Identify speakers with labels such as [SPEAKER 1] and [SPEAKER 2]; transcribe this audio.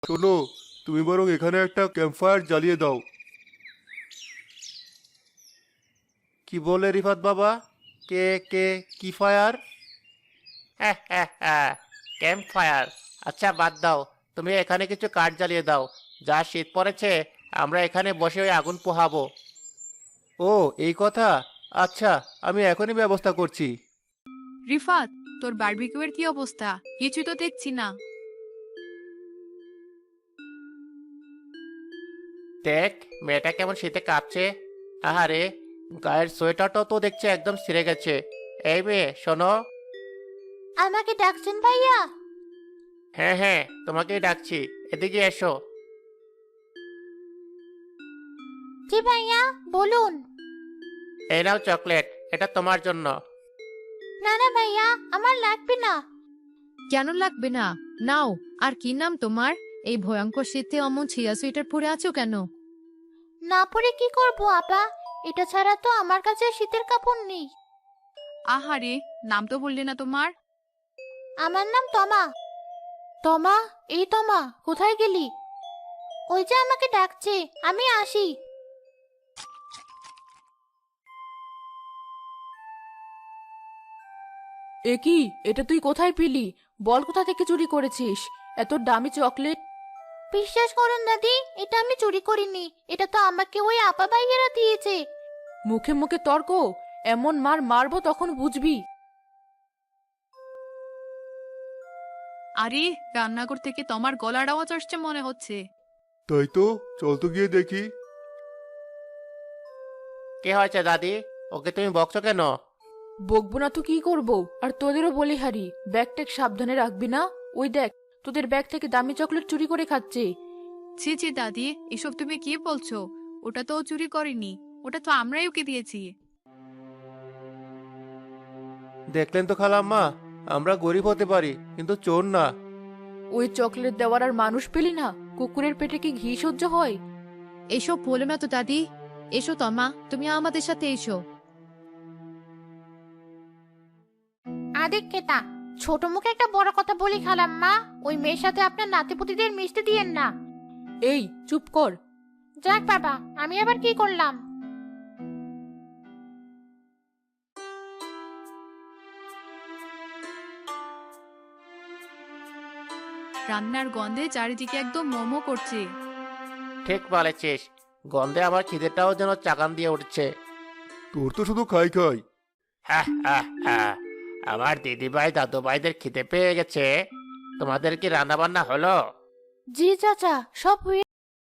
[SPEAKER 1] শোনো, তুমি বরং এখানে একটা ক্যাম্পফায়ার জ্বালিয়ে দাও। কি বলে রিফাত বাবা? কে কে কি ফায়ার?
[SPEAKER 2] হ্যাঁ হ্যাঁ হ্যাঁ, ক্যাম্প ফায়ার। আচ্ছা বাদ দাও, তুমি এখানে কিছু কাঠ জ্বালিয়ে দাও। যা শীত পড়েছে, আমরা এখানে বসে ওই আগুন পোহাবো।
[SPEAKER 1] ও, এই কথা। আচ্ছা, আমি এখনই ব্যবস্থা করছি।
[SPEAKER 3] রিফাত, তোর বারবিকিউয়ের কি অবস্থা? কিছুই তো দেখছি না।
[SPEAKER 2] দেখ, মেয়েটা কেমন শীতে কাঁপছে। আহারে, গায়ের সোয়েটারটাও তো দেখছে একদম ছিঁড়ে গেছে। এই মেয়ে, শোনো।
[SPEAKER 4] আমাকে ডাকছেন ভাইয়া?
[SPEAKER 2] হ্যাঁ হ্যাঁ, তোমাকেই ডাকছি, এদিকে এসো।
[SPEAKER 4] জি ভাইয়া, বলুন।
[SPEAKER 2] এই নাও চকলেট, এটা তোমার জন্য।
[SPEAKER 4] না না ভাইয়া, আমার লাগবে না।
[SPEAKER 3] কেন লাগবে না? নাও। আর কি নাম তোমার? এই ভয়ঙ্কর শীতে অমন ছিয়া সুইটার পরে আছো কেন?
[SPEAKER 4] না পরে কি করব আপা? এটা ছাড়া তো আমার কাছে শীতের কাপড় নেই।
[SPEAKER 3] আহারে, নাম তো বললে না তোমার।
[SPEAKER 4] আমার নাম তমা। তমা, এই তমা, কোথায় গেলি? ওই যে আমাকে ডাকছে, আমি আসি।
[SPEAKER 5] এ কি? এটা তুই কোথায় পেলি? বল, কোথা থেকে চুরি করেছিস এত দামি চকলেট?
[SPEAKER 4] বিশ্বাস করুন দাদি, এটা আমি চুরি করিনি। এটা তো আমাকে ওই আপা ভাইয়েরা দিয়েছে।
[SPEAKER 5] মুখে মুখে তর্ক! এমন মার মারবো তখন বুঝবি।
[SPEAKER 3] আরে, রান্নাঘর থেকে তোমার গলার আওয়াজ আসছে মনে হচ্ছে।
[SPEAKER 1] তাই তো, চল তো গিয়ে দেখি।
[SPEAKER 2] কে হয়েছে দাদি? ওকে তুমি বকছো কেন?
[SPEAKER 5] বকবো না তো কি করবো? আর তোদেরও বলি হারি, ব্যাগ ট্যাগ সাবধানে রাখবি না? ওই দেখ, তোদের ব্যাগ থেকে দামি চকলেট চুরি করে খাচ্ছে।
[SPEAKER 3] ছি ছি দাদি, এসব তুমি কি বলছো? ওটা তো ও চুরি করেনি, ওটা তো আমরাই ওকে দিয়েছি।
[SPEAKER 1] দেখলেন তো খালাম্মা, আমরা গরিব হতে পারি কিন্তু চোর না।
[SPEAKER 5] ওই চকলেট দেওয়ার আর মানুষ পেলি না? কুকুরের পেটে কি ঘি সহ্য হয়?
[SPEAKER 3] এসব বলো না তো দাদি। এসো তমা, তুমি আমাদের সাথে এসো।
[SPEAKER 4] আদিক কেতা, ছোট মুখে একটা বড় কথা বলি খালাম্মা। ওই মেয়ের সাথে আপনার নাতিপুতিদের মিশতে দিয়েন না।
[SPEAKER 5] এই চুপ কর!
[SPEAKER 4] যাক বাবা, আমি আবার কি করলাম?
[SPEAKER 3] রান্নার গন্ধে চারিদিকে একদম মোমো করছে।
[SPEAKER 2] ঠিক বলেছিস, গন্ধে আমার খিদেটাও যেন চাকান দিয়ে উঠছে।
[SPEAKER 1] তোর তো শুধু খাই খাই।
[SPEAKER 2] হ্যাঁ হ্যাঁ হ্যাঁ, আমার দিদিভাই দাদু ভাইদের খিদে পেয়ে গেছে। তোমাদের কি রান্না বান্না হলো?
[SPEAKER 4] জি চাচা, সব হয়ে